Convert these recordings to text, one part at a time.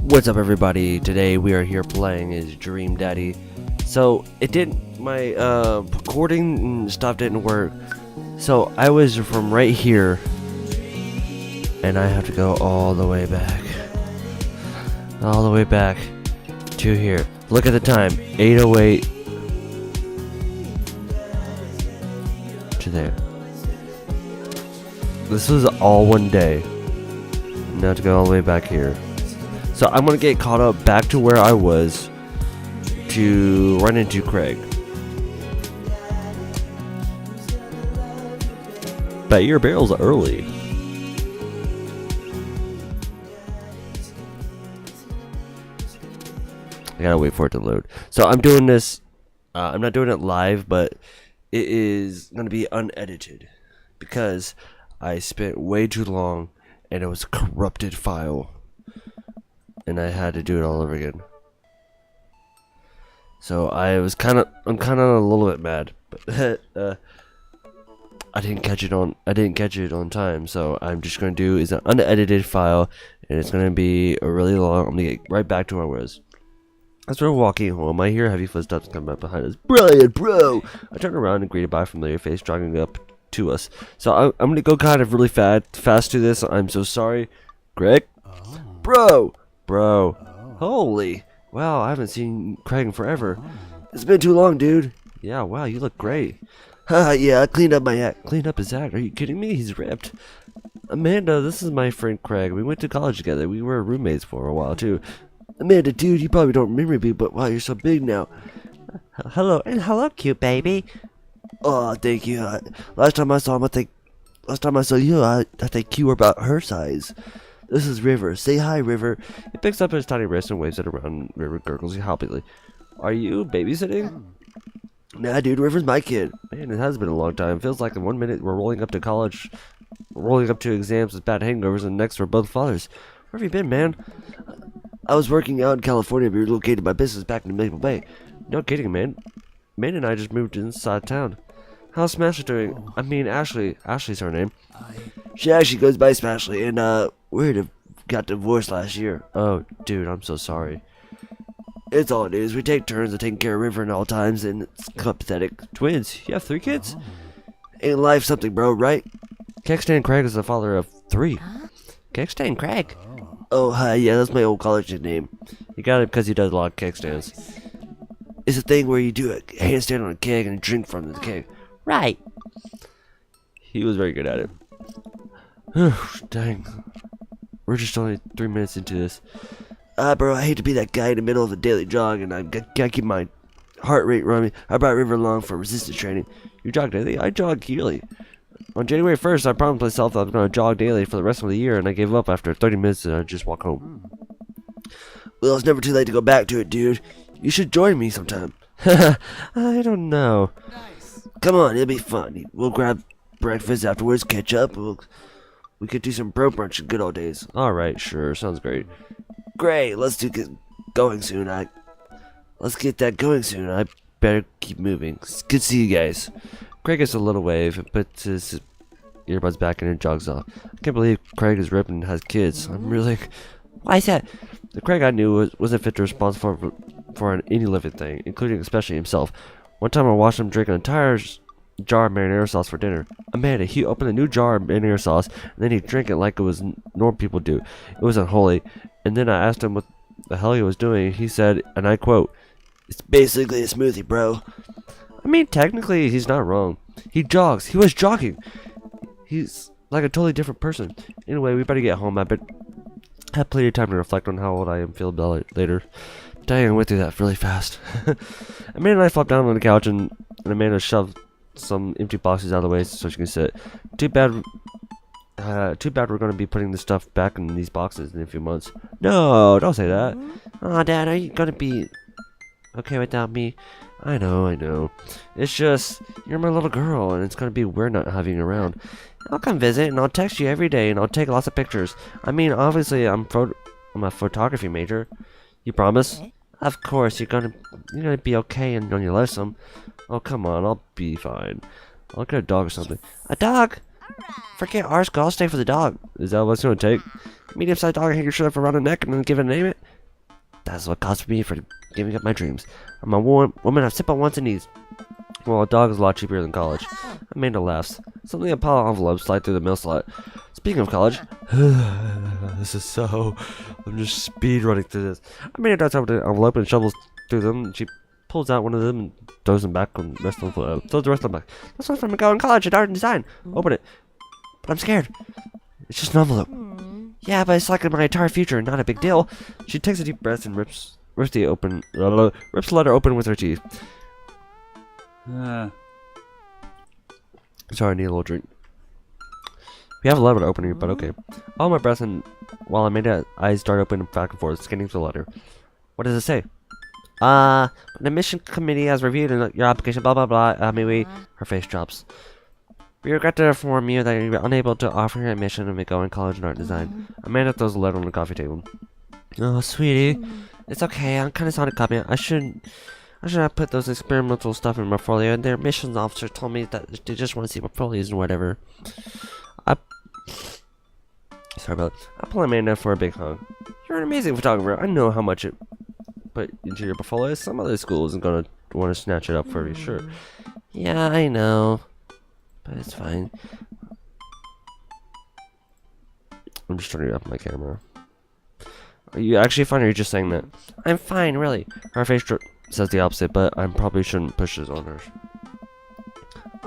What's up, everybody? Today we are here playing as Dream Daddy. So it didn't, my recording stuff didn't work. So I was from right here, and I have to go all the way back to here. Look at the time, 8:08 to there. This was all one day. Now to go all the way back here. So I'm gonna get caught up back to where I was to run into Craig. Bet your barrel's early. I gotta wait for it to load. So I'm doing this. I'm not doing it live, but it is gonna be unedited because I spent way too long and it was a corrupted file. And I had to do it all over again. So I'm kind of a little bit mad, but I didn't catch it on time. So I'm just gonna do is an unedited file, and it's gonna be a really long. I'm gonna get right back to where I was. As we're walking home, I hear heavy footsteps coming up behind us. Brian, bro! I turn around and greeted by a familiar face jogging up to us. So I'm gonna go kind of really fast to this. I'm so sorry, Greg. Oh. Bro. Oh. Holy. Wow, I haven't seen Craig in forever. Oh. It's been too long, dude. Yeah, wow, you look great. Haha, yeah, I cleaned up my act. Cleaned up his act? Are you kidding me? He's ripped. Amanda, this is my friend Craig. We went to college together. We were roommates for a while, too. Amanda, dude, you probably don't remember me, but wow, you're so big now. Hello, cute baby. Oh, thank you. Last time I saw you, I think you were about her size. This is River. Say hi, River. He picks up his tiny wrist and waves it around. River gurgles happily. Are you babysitting? Nah, dude, River's my kid. Man, it has been a long time. Feels like in 1 minute we're rolling up to college, rolling up to exams with bad hangovers, and next we're both fathers. Where have you been, man? I was working out in California, but relocated my business back to Maple Bay. No kidding, man. Man and I just moved inside town. How's Smasher doing? I mean, Ashley. Ashley's her name. She actually goes by Smashley, and got divorced last year. Oh, dude, I'm so sorry. It's all it is. We take turns of taking care of River at all times, and it's pathetic. Twins. You have 3 kids? Ain't life something, bro, right? Kextan Craig is the father of 3. Kextan Craig? Oh, hi, yeah, that's my old college name. You got it because he does a lot of keg stands. It's a thing where you do a handstand on a keg and drink from the keg. Right. He was very good at it. Dang. We're just only 3 minutes into this. Bro, I hate to be that guy in the middle of a daily jog, and I gotta keep my heart rate running. I brought River along for resistance training. You jog daily? I jog yearly. On January 1st, I promised myself that I was going to jog daily for the rest of the year, and I gave up after 30 minutes, and I just walk home. Well, it's never too late to go back to it, dude. You should join me sometime. I don't know. Nice. Come on, it'll be fun. We'll grab breakfast afterwards, catch up. We could do some bro brunch in good old days. Alright, sure. Sounds great. Great, let's get going soon. Let's get that going soon. I better keep moving. It's good to see you guys. Craig gets a little wave and puts his earbuds back in and jogs off. I can't believe Craig is ripped and has kids. I'm really... Why is that? The Craig I knew wasn't fit to responsible for any living thing, including especially himself. One time I watched him drink an entire jar of marinara sauce for dinner. Amanda, he opened a new jar of marinara sauce, and then he drank it like it was normal people do. It was unholy. And then I asked him what the hell he was doing. He said, and I quote, "It's basically a smoothie, bro." I mean, technically, he's not wrong. He jogs. He was jogging. He's like a totally different person. Anyway, we better get home. I bet I have plenty of time to reflect on how old I am feel about it later. Dang, I went through that really fast. Amanda and I flopped down on the couch, and Amanda shoved some empty boxes out of the way so she can sit. Too bad we're going to be putting this stuff back in these boxes in a few months. No, don't say that. Aw, Dad, are you going to be okay without me? I know. It's just, you're my little girl, and it's going to be weird not having you around. I'll come visit, and I'll text you every day, and I'll take lots of pictures. I mean, obviously, I'm a photography major. You promise? Of course, you're gonna be okay and on your lesson. Oh, come on, I'll be fine. I'll get a dog or something. A dog? Forget our school, I'll stay for the dog. Is that what it's gonna take? Medium-sized dog, hang your shirt up around the neck and then give it a name it? That's what cost me for giving up my dreams. I'm a woman, I sit on wants and needs. Well, a dog is a lot cheaper than college. Amanda laughs. Suddenly a pile of envelopes slide through the mail slot. Speaking of college, I'm just speed running through this. Amanda darts over the envelope and shovels through them. She pulls out one of them and throws them back and throws the rest of them back. This one's from McGowan College in art and design. Open it. But I'm scared. It's just an envelope. Yeah, but it's like my entire future, not a big deal. She takes a deep breath and rips the letter open with her teeth. Sorry, I need a little drink. We have a letter opening, but okay. All my breath and while Amanda's eyes dart open back and forth, scanning through the letter. What does it say? The admission committee has reviewed your application, blah blah blah. Her face drops. We regret to inform you that you're unable to offer your admission to McGowan College in Art and Design. Amanda throws the letter on the coffee table. Oh, sweetie. It's okay, I'm kind of sorry to copy it. I shouldn't have put those experimental stuff in my portfolio, and their admissions officer told me that they just want to see portfolios and whatever. Sorry about that. I pull Amanda for a big hug. You're an amazing photographer. I know how much it put into your portfolio. Some other school isn't going to want to snatch it up for you, sure. Yeah, I know. But it's fine. I'm just turning up my camera. Are you actually fine, or are you just saying that? I'm fine, really. Her face says the opposite, but I probably shouldn't push this on her.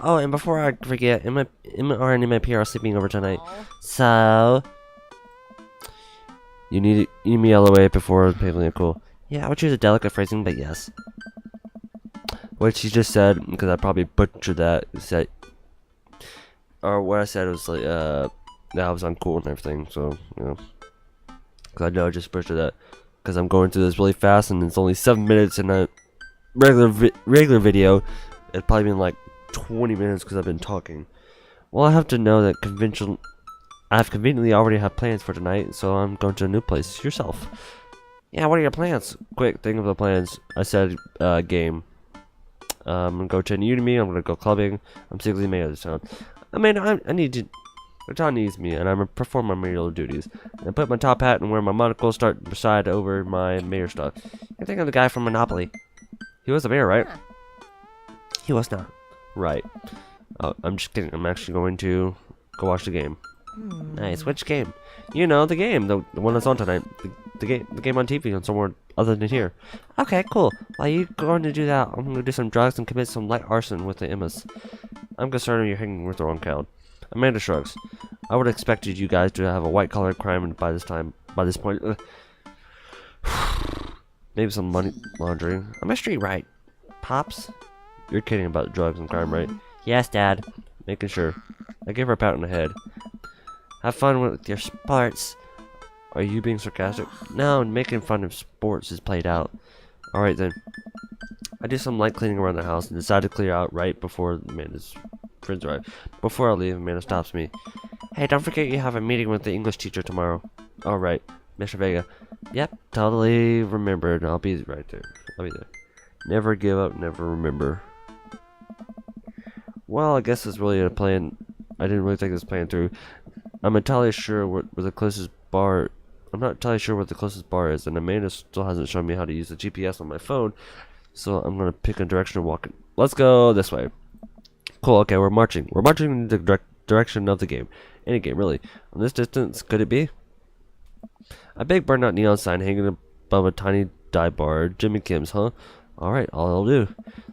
Oh, and before I forget, Emma and MIP are sleeping over tonight. So you need me LOA before paving it cool. Yeah, I would choose a delicate phrasing, but yes. What she just said, because I probably butchered that, is that, or what I said was like, that I was uncool and everything, so, you know. Because I know I just butchered that, because I'm going through this really fast, and it's only 7 minutes in a regular video. It's probably been like 20 minutes because I've been talking. Well, I have to know that I have conveniently already have plans for tonight, so I'm going to a new place. Yourself. Yeah, what are your plans? Quick, think of the plans. I said, game. I'm gonna go to Udemy, I'm gonna go clubbing. I'm secretly made of this town. I mean, I need to. The town needs me, and I'm gonna perform my mayoral duties. I put my top hat and wear my monocle, start beside over my mayor stuff. I think I'm the guy from Monopoly. He was the mayor, right? He was not. Right. Oh, I'm just kidding. I'm actually going to go watch the game. Nice. Which game? You know, the game. The one that's on tonight. The game on TV on somewhere other than here. Okay, cool. While you going to do that, I'm going to do some drugs and commit some light arson with the Emmas. I'm concerned you're hanging with the wrong crowd. Amanda shrugs. I would have expected you guys to have a white-collar crime by this point. Maybe some money laundering. I'm a street right. Pops? You're kidding about drugs and crime, right? Yes, Dad. Making sure. I give her a pat on the head. Have fun with your sports. Are you being sarcastic? No, making fun of sports is played out. Alright then. I do some light cleaning around the house and decide to clear out right before Amanda's friends arrive. Before I leave, Amanda stops me. Hey, don't forget you have a meeting with the English teacher tomorrow. Alright, Mr. Vega. Yep, totally remembered. I'll be right there. I'll be there. Never give up, never remember. Well, I guess it's really a plan. I didn't really think this plan through. I'm entirely sure where the closest bar. I'm not entirely sure what the closest bar is, and Amanda still hasn't shown me how to use the GPS on my phone. So I'm gonna pick a direction and walk it. Let's go this way. Cool. Okay, we're marching. We're marching in the direction of the game. Any game, really. On this distance, could it be? A big burnout neon sign hanging above a tiny dive bar. Jimmy Kim's, huh? Alright, I'll do.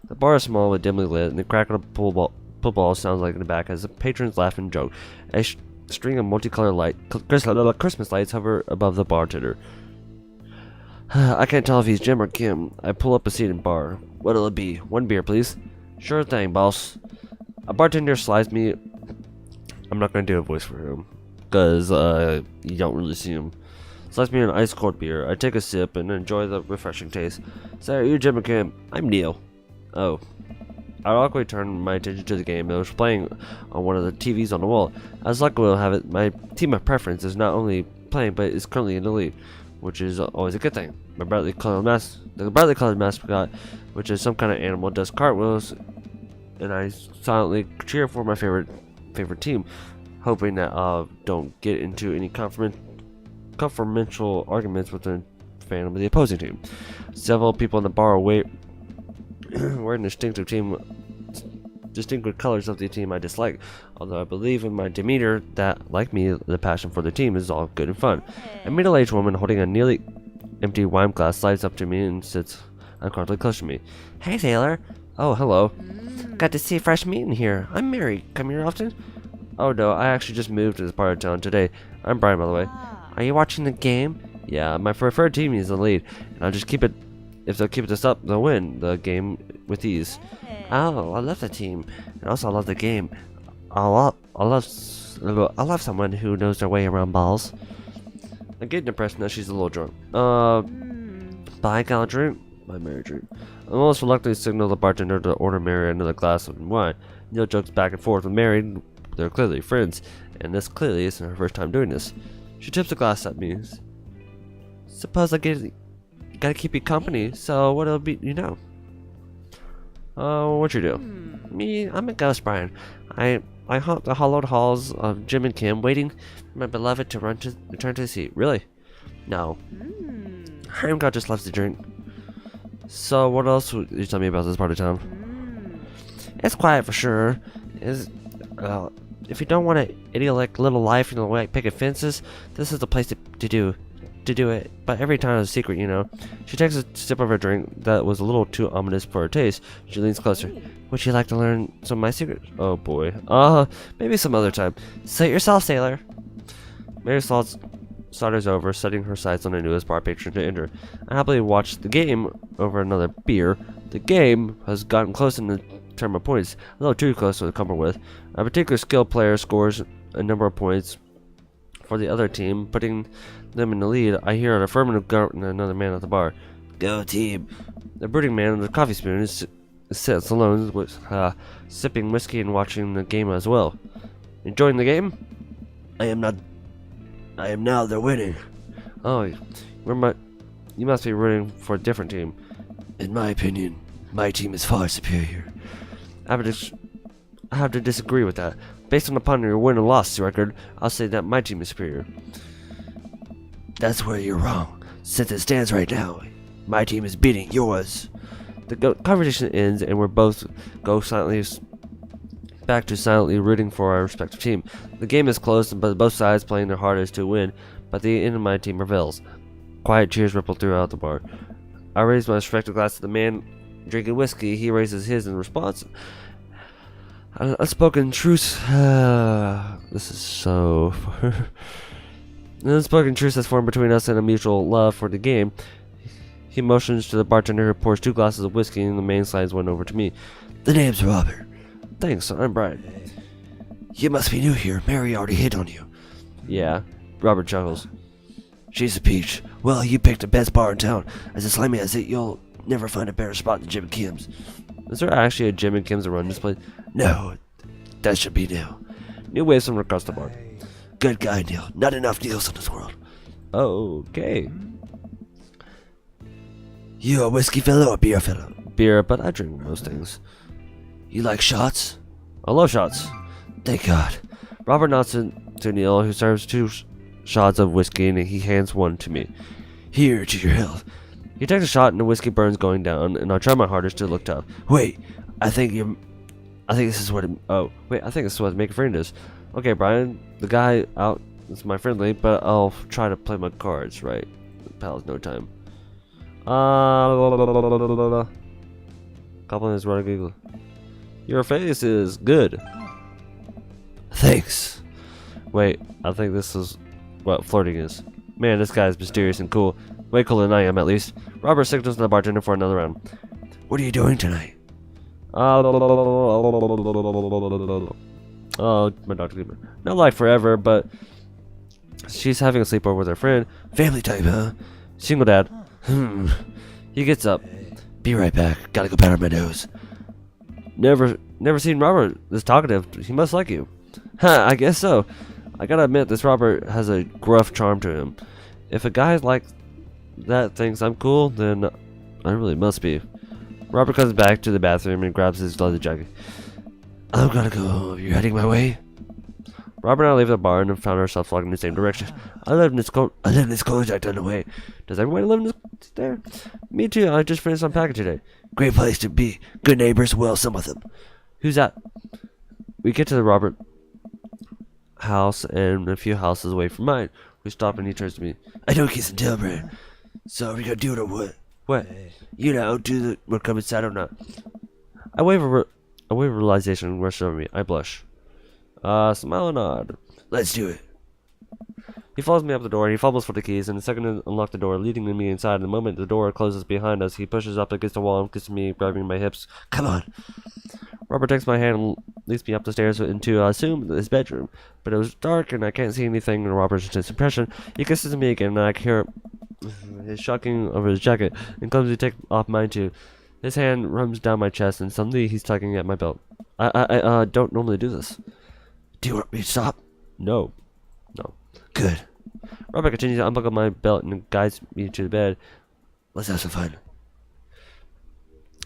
The bar is small but dimly lit, and the crack of a pool ball sounds like in the back as the patrons laugh and joke. A string of multicolored Christmas lights hover above the bartender. I can't tell if he's Jim or Kim. I pull up a seat in bar. What'll it be? One beer, please. Sure thing, boss. A bartender slides me. I'm not gonna do a voice for him, because you don't really see him. Slides me an ice cold beer. I take a sip and enjoy the refreshing taste. Say, are you Jim or Kim? I'm Neil. Oh. I awkwardly turned my attention to the game that was playing on one of the TVs on the wall. As luck will have it, my team of preference is not only playing, but is currently in the lead, which is always a good thing. The brightly colored mascot, which is some kind of animal, does cartwheels, and I silently cheer for my favorite team. hoping that don't get into any confrontational arguments with the fan of the opposing team. Several people in the bar wearing distinctive colors of the team I dislike, although I believe in my demeanor that, like me, the passion for the team is all good and fun. A middle-aged woman holding a nearly empty wine glass slides up to me and sits uncomfortably close to me. Hey, Taylor. Oh, hello. Got to see a fresh meat in here. I'm Mary. Come here often? Oh, no, I actually just moved to this part of town today. I'm Brian, by the way. Are you watching the game? Yeah, my preferred team is the lead, and I'll just keep it. If they'll keep this up, they'll win the game with ease. Oh, I love the team, and also I love the game. I love someone who knows their way around balls. I get the impression that she's a little drunk. Buy a drink? My Mary drink. I almost reluctantly signal the bartender to order Mary another glass of wine. Neil jokes back and forth with Mary. They're clearly friends, and this clearly isn't her first time doing this. She tips a glass at me. Suppose I gotta keep you company, so what'll be, what you do? Me, I'm a ghost, Brian. I haunt the hollowed halls of Jim and Kim, waiting for my beloved to return to the seat. Really? No. Heimgott just loves to drink. So what else would you tell me about this part of town? It's quiet for sure. If you don't want an idyllic little life in the way picket fences, this is the place to do it. But every time it's a secret, She takes a sip of her drink that was a little too ominous for her taste. She leans closer. Would you like to learn some of my secrets? Oh boy. Maybe some other time. Say it yourself, sailor. Mary saunters over, setting her sights on the newest bar patron to enter. I happily watched the game over another beer. The game has gotten close in the term of points, a little too close to comfort with. A particular skilled player scores a number of points for the other team, putting them in the lead. I hear an affirmative grunt from another man at the bar. Go team. The brooding man with a coffee spoon sits alone, with sipping whiskey and watching the game as well. Enjoying the game? I am now their winning. Oh, you must be rooting for a different team. In my opinion, my team is far superior. I have to disagree with that. Based upon your win and loss record, I'll say that my team is superior. That's where you're wrong. Since it stands right now, my team is beating yours. The conversation ends, and we're both back to silently rooting for our respective team. The game is close, but both sides playing their hardest to win, but the end of my team prevails. Quiet cheers ripple throughout the bar. I raise my respective glass to the man drinking whiskey. He raises his in response. Unspoken truce. This is so. An unspoken truce has formed between us and a mutual love for the game. He motions to the bartender, who pours 2 glasses of whiskey, and the man slides one over to me. The name's Robert. Thanks, I'm Brian. You must be new here. Mary already hit on you. Yeah. Robert chuckles. She's a peach. Well, you picked the best bar in town. As slimy as it, you'll never find a better spot than Jim and Kim's. Is there actually a Jim and Kim's that run this place? No, that should be Neil. Neil waves him across the bar. Good guy, Neil. Not enough Neils in this world. Okay. You a whiskey fellow or beer fellow? Beer, but I drink most things. You like shots? I love shots. Thank God. Robert nods to Neil, who serves 2 shots of whiskey, and he hands one to me. Here, to your health. He takes a shot, and the whiskey burns going down, and I try my hardest to look tough. Wait, I think this is what make a friend is. Okay, Brian, the guy out is my friendly, but I'll try to play my cards right. Pal has no time. Compliment is running Google. Your face is good. Thanks. Wait, I think this is what flirting is. Man, this guy is mysterious and cool. Way cooler than I am, at least. Robert signals to the bartender for another round. What are you doing tonight? Oh, my doctor. Not like forever, but she's having a sleepover with her friend. Family type, huh? Single dad. He gets up. Be right back. Gotta go powder my nose. Never seen Robert this talkative. He must like you. I guess so. I gotta admit, this Robert has a gruff charm to him. If a guy like that thinks I'm cool, then I really must be. Robert comes back to the bathroom and grabs his leather jacket. I'm gonna go home. You're heading my way? Robert and I leave the barn and found ourselves walking in the same direction. I live in this cul-de-sac down the way. Does everybody live in this there? Me too. I just finished unpacking today. Great place to be. Good neighbors. Well, some of them. Who's that? We get to the Robert house and a few houses away from mine. We stop and he turns to me. I don't kiss and tell, Brian. So are we gonna do it or what? What? You know, we're coming inside or not? I wave a realization rushes over me. I blush. Smile and nod. Let's do it. He follows me up the door. He fumbles for the keys, and the second to unlock the door, leading me inside. The moment the door closes behind us, he pushes up against the wall and kisses me, grabbing my hips. Come on. Robert takes my hand and leads me up the stairs into, I assume, his bedroom. But it was dark, and I can't see anything in Robert's intense impression. He kisses me again, and I hear his shocking over his jacket, and clumsily take off mine too. His hand runs down my chest, and suddenly he's tugging at my belt. I don't normally do this. Do you want me to stop? No. Good. Robert continues to unbuckle my belt and guides me to the bed. Let's have some fun.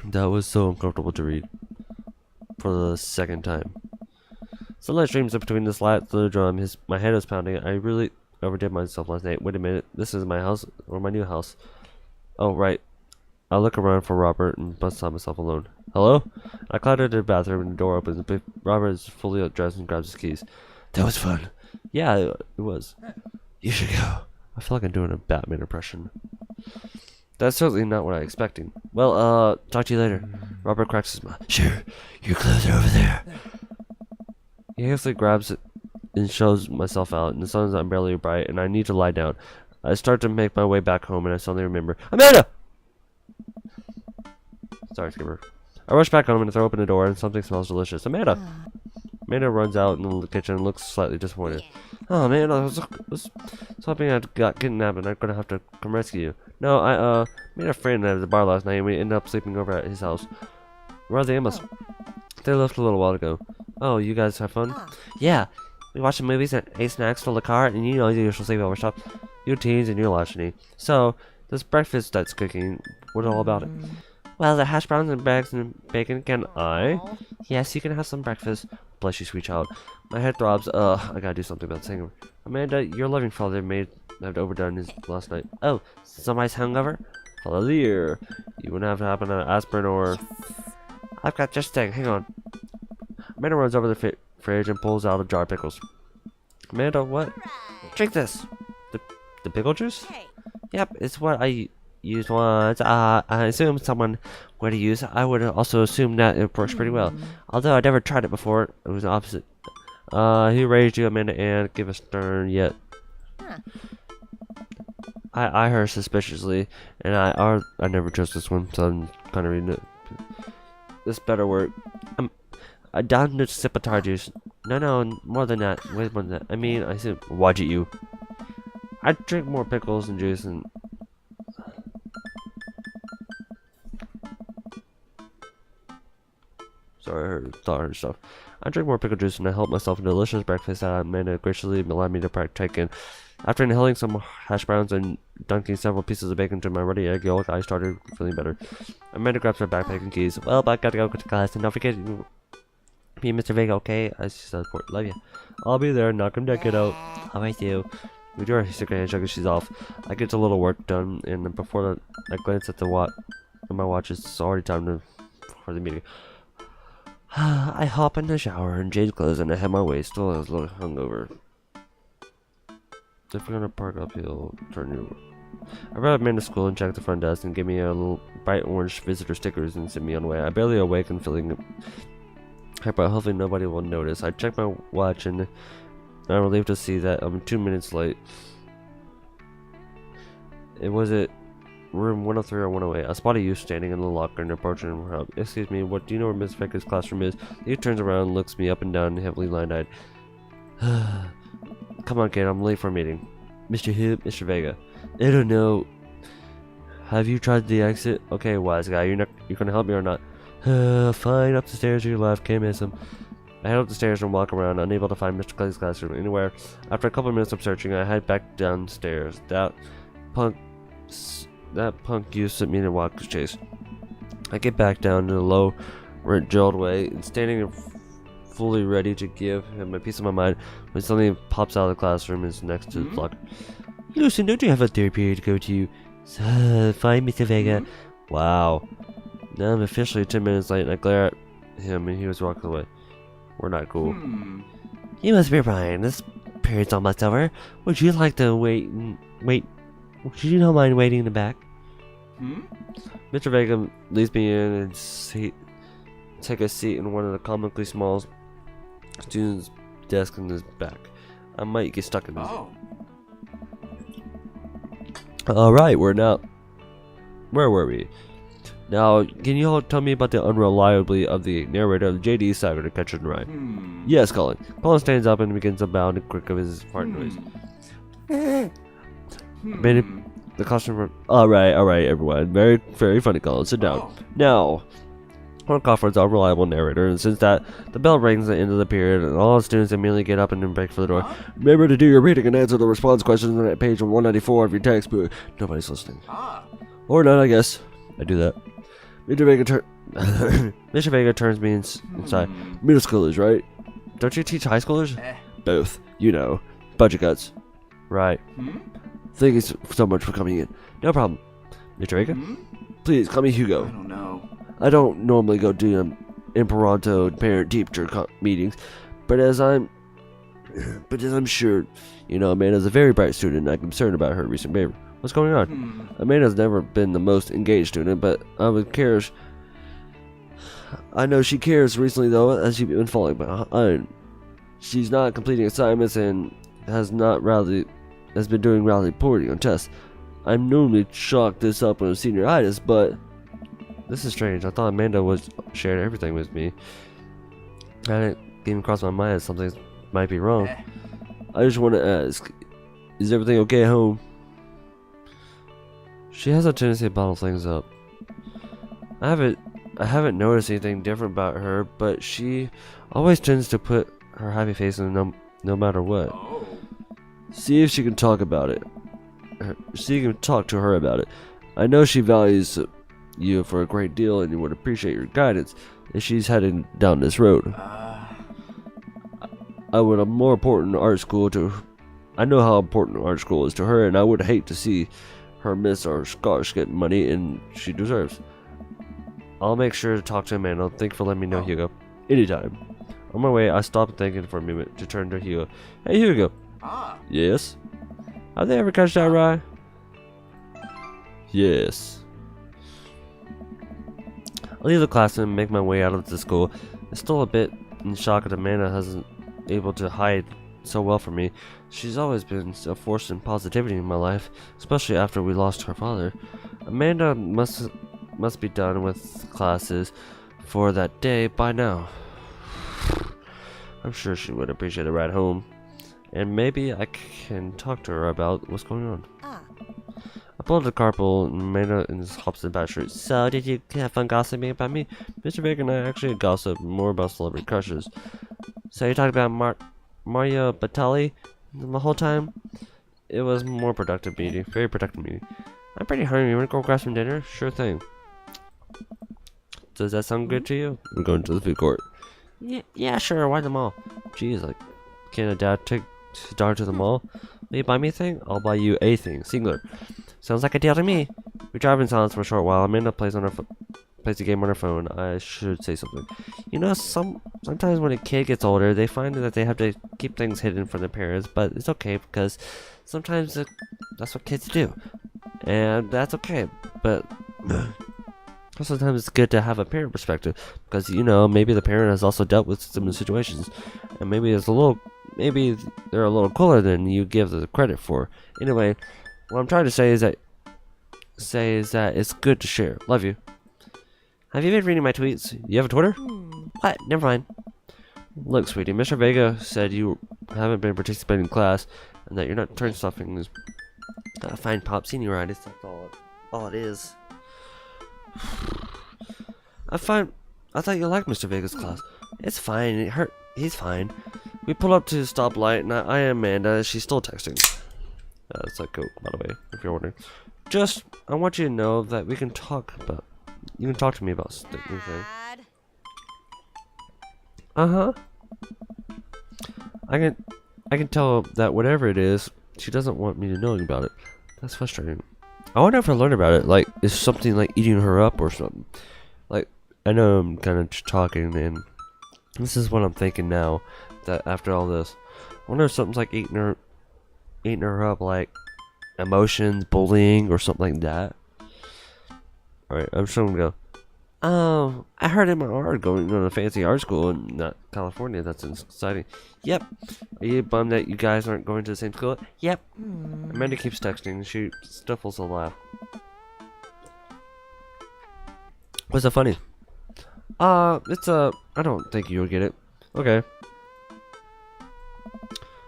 That was so uncomfortable to read. For the second time. Sunlight streams up between the slats of the drum. My head is pounding. I really overdid myself last night. Wait a minute. This is my house or my new house. Oh, right. I look around for Robert and bust on myself alone. Hello? I climb into the bathroom and the door opens. But Robert is fully dressed and grabs his keys. That was fun. Yeah, it was. You should go. I feel like I'm doing a Batman impression. That's certainly not what I was expecting. Well, talk to you later. Robert cracks his mouth. Sure, your clothes are over there. He hastily grabs it and shows myself out, and the sun's unbearably bright, and I need to lie down. I start to make my way back home, and I suddenly remember, Amanda! Sorry, Skipper. I rush back home and throw open the door, and something smells delicious. Amanda! Amanda runs out in the kitchen and looks slightly disappointed. Oh man, I was hoping I got kidnapped and I'm gonna have to come rescue you. No, I made a friend at the bar last night and we ended up sleeping over at his house. Where are the Emmas? They left a little while ago. Oh, you guys have fun? Yeah. We watched the movies and ate snacks, filled the car, and you know the usual sleepover stuff. You teens and your larceny. So, this breakfast that's cooking, what all about it? Well, the hash browns and eggs and bacon, can I? Yes, you can have some breakfast. Bless you, sweet child. My head throbs. I gotta do something about saying. Amanda, your loving father may have overdone his last night. Oh, somebody's hungover? Follow the ear. You wouldn't have to happen on aspirin or... I've got just a thing. Hang on. Amanda runs over the fridge and pulls out a jar of pickles. Amanda, what? Drink this. The pickle juice? Yep, it's what I used once. I assume someone were to use. I would also assume that it works pretty well. Although I never tried it before. It was the opposite. Who raised you, Amanda Ann? Give a stern yet. I eye her suspiciously, and I never trust this one, so I'm kind of reading it. This better work. I downed a sip of tar juice. No, more than that. Way more than that. I mean, I said, watch it, you. I drink more pickles and juice and... Sorry, I thought her stuff. I drink more pickle juice and I help myself a delicious breakfast that Amanda graciously allowed me to partake in. After inhaling some hash browns and dunking several pieces of bacon into my ready egg yolk, I started feeling better. Amanda grabs her backpack and keys. Well, but I gotta go to class, and don't forget, me and Mr. Vega, okay? I said, love you. I'll be there, knock him dead, kiddo. How I do? We do our secret handshake and she's off. I get a little work done, and before that, I glance at the my watch. It's already time for the meeting. I hop in the shower and change clothes, and I head my way. Still, I was a little hungover. If we're gonna park uphill, turn you. I brought Amanda to school and checked the front desk and gave me a little bright orange visitor stickers and sent me on the way. I barely awake and feeling hyper. Hopefully nobody will notice. I checked my watch and I'm relieved to see that I'm 2 minutes late. It was at room 103 or 108. I spotted you standing in the locker and approaching her. Excuse me, what do you know where Miss Vega's classroom is? He turns around and looks me up and down, heavily lined-eyed. Come on, kid, I'm late for a meeting. Mr. Who? Mr. Vega. I don't know. Have you tried the exit? Okay, wise guy, you're gonna help me or not? Fine, up the stairs to your left, can't miss him. I head up the stairs and walk around, unable to find Mr. Clay's classroom anywhere. After a couple of minutes of searching, I head back downstairs. That punk used to me to walk his chase. I get back down to the low, rent-jilled way, and standing in fully ready to give him a piece of my mind when something pops out of the classroom and is next to his locker. Lucian, don't you have a third period to go to? Fine, Mr. Vega. Wow. Now I'm officially 10 minutes late and I glare at him and he was walking away. We're not cool. You must be Brian. This period's almost over. Would you like to wait? Would you not mind waiting in the back? Mr. Vega leads me in and take a seat in one of the comically small students' desks in his back. I might get stuck in this. Alright, where were we? Now, can you all tell me about the unreliability of the narrator of J.D. Saga to Catcher in the Rye? Yes, Colin. Colin stands up and begins a bound and quick of his fart noise. The classroom. Alright, everyone. Very, very funny, Colin. Sit down. Now, one Crawford's our reliable narrator, and since that, the bell rings at the end of the period, and all the students immediately get up and break for the door. Remember to do your reading and answer the response questions on that page 194 of your textbook. Nobody's listening. Or not, I guess. I do that. Mr. Vega turns me inside. Middle schoolers, right? Don't you teach high schoolers? Both. You know. Budget cuts. Right. Thank you so much for coming in. No problem. Mr. Vega? Please, call me Hugo. I don't know. I don't normally go to impromptu parent-teacher meetings, but as I'm sure, you know, Amanda's a very bright student and I'm concerned about her recent behavior. What's going on? Amanda's never been the most engaged student, but I know she cares recently though, as she's been falling behind. She's not completing assignments and has been doing rather poorly on tests. I'm normally chalk this up on senioritis, but this is strange. I thought Amanda shared everything with me. And it came across my mind that something might be wrong. I just want to ask, is everything okay at home? She has a tendency to bottle things up. I haven't noticed anything different about her, but she always tends to put her happy face on no matter what. See if she can talk about it. See if you can talk to her about it. I know she values you for a great deal and you would appreciate your guidance if she's heading down this road. I know how important art school is to her, and I would hate to see her miss our scholarship money, and she deserves. I'll make sure to talk to Amanda. Thanks for letting me know, Hugo. Anytime. On my way, I stopped thinking for a moment to turn to Hugo. Hey, Hugo. Yes? Have they ever catch that rye? Yes. I leave the classroom and make my way out of the school. I'm still a bit in shock that Amanda hasn't able to hide so well from me. She's always been a force in positivity in my life, especially after we lost her father. Amanda must be done with classes for that day by now. I'm sure she would appreciate a ride home, and maybe I can talk to her about what's going on. I pulled the carpool and Amanda hops in the back shirt. So, did you have fun gossiping about me? Mr. Big and I actually gossiped more about celebrity crushes. So you talked about Mario Batali the whole time? It was more productive meeting. Very productive meeting. I'm pretty hungry. You wanna go grab some dinner? Sure thing. Does that sound good to you? We're going to the food court. Yeah, sure. Why the mall? Jeez, like, can a dad take his daughter to the mall? Will you buy me a thing? I'll buy you a thing. Singular. Sounds like a deal to me. We drive in silence for a short while. Amanda plays the game on her phone. I should say something. You know, sometimes when a kid gets older, they find that they have to keep things hidden from their parents, but it's okay because sometimes that's what kids do, and that's okay. But sometimes it's good to have a parent perspective because, you know, maybe the parent has also dealt with similar situations, and maybe they're a little cooler than you give the credit for. Anyway, what I'm trying to say is that it's good to share. Love you. Have you been reading my tweets? You have a Twitter? What? Never mind. Look, sweetie, Mr. Vega said you haven't been participating in class and that you're not turn stuffing this fine pop senioritis. That's all it is. I thought you liked Mr. Vega's class. It's fine. He's fine. We pull up to the stoplight and I am Amanda. She's still texting. It's like Coke, by the way, if you're wondering. I want you to know that you can talk to me about anything. I can tell that whatever it is, she doesn't want me to know about it. That's frustrating. I wonder if I learned about it. Like, is something like eating her up or something? Like, I know I'm kind of talking, and this is what I'm thinking now. That after all this, I wonder if something's like eating her up, like emotions, bullying, or something like that. All right, I'm just gonna go. Oh, I heard in my art going to a fancy art school in California. That's exciting. Yep. Are you bummed that you guys aren't going to the same school? Yep. Amanda keeps texting. She stifles a laugh. What's so funny? It's I don't think you'll get it. Okay.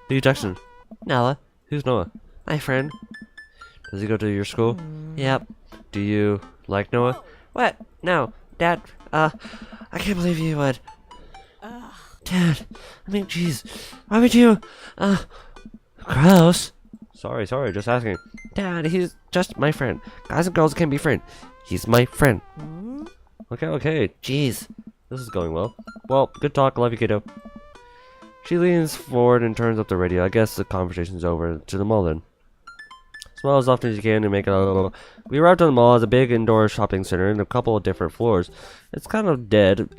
Who you texting? Noah. Who's Noah? My friend. Does he go to your school? Yep. Do you like Noah? What? No. Dad, I can't believe you would. Dad, I mean, jeez. Why would you, gross. Sorry, just asking. Dad, he's just my friend. Guys and girls can be friends. He's my friend. Okay, jeez. This is going well. Well, good talk. Love you, kiddo. She leans forward and turns up the radio. I guess the conversation's over. To the mall then. Smile as often as you can and make it a little. We arrived on the mall as a big indoor shopping center and a couple of different floors. It's kind of dead,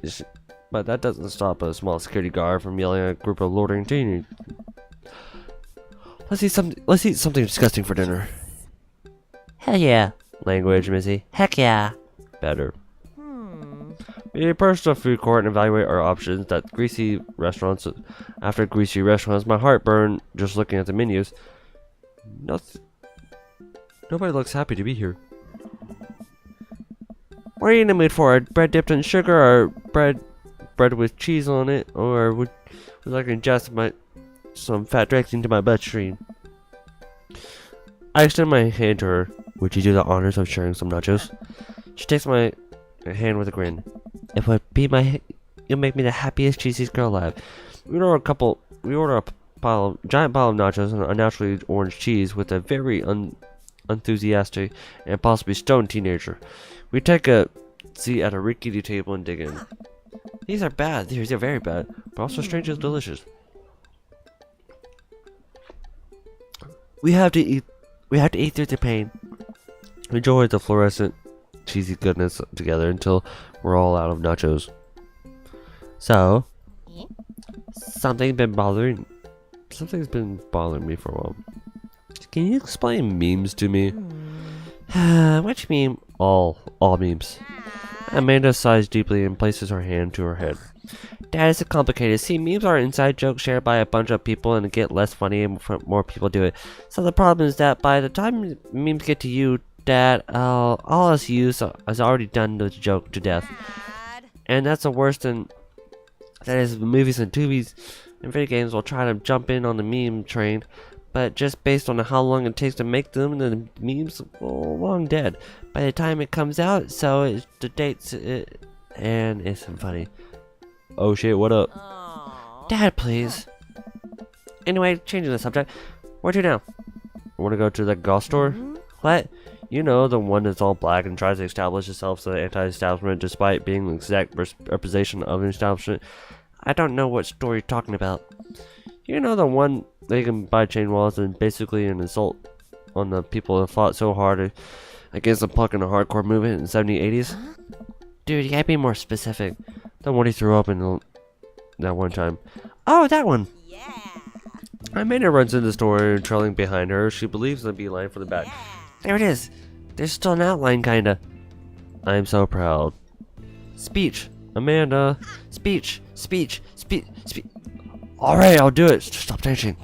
but that doesn't stop a small security guard from yelling at a group of loitering teens. Let's eat something disgusting for dinner. Hell yeah. Language, Missy. Heck yeah. Better. We approached the food court and evaluate our options. After greasy restaurants, my heart burned just looking at the menus. Nobody looks happy to be here. What are you in the mood for? Bread dipped in sugar, or bread with cheese on it, or would like to ingest some fat directly into my bloodstream? I extend my hand to her. Would you do the honors of sharing some nachos? She takes my hand with a grin. It would be you'll make me the happiest, cheesiest girl alive. We order a giant pile of nachos and unnaturally orange cheese with a very enthusiastic and possibly stoned teenager. We take a seat at a rickety table and dig in. These are bad. These are very bad, but also strangely delicious. We have to eat through the pain. We enjoy the fluorescent, cheesy goodness together until we're all out of nachos. So, something's been bothering me for a while. Can you explain memes to me? Which meme? All memes. Amanda sighs deeply and places her hand to her head. Dad, it's complicated. See, memes are inside jokes shared by a bunch of people and get less funny and more people do it. So the problem is that by the time memes get to you, Dad, all us use has already done the joke to death. And that's the worst than that is movies and TVs and video games will try to jump in on the meme train. But just based on how long it takes to make them, the memes are long dead by the time it comes out. So the dates, and it's funny. Oh shit! What up? Aww. Dad, please. Anyway, changing the subject. Where to now? I want to go to the golf store. What? You know, the one that's all black and tries to establish itself as the anti-establishment despite being the exact representation of an establishment. I don't know what store you're talking about. You know, the one they can buy chain walls and basically an assault on the people that fought so hard against the punk and the hardcore movement in the 70s, 80s? Dude, you gotta be more specific. The one he threw up in that one time. Oh, that one! Yeah! Amanda runs into the store and trailing behind her. She believes in the beeline for the back. Yeah. There it is! There's still an outline, kinda. I'm so proud. Speech. Amanda. Speech. Alright, I'll do it. Stop dancing.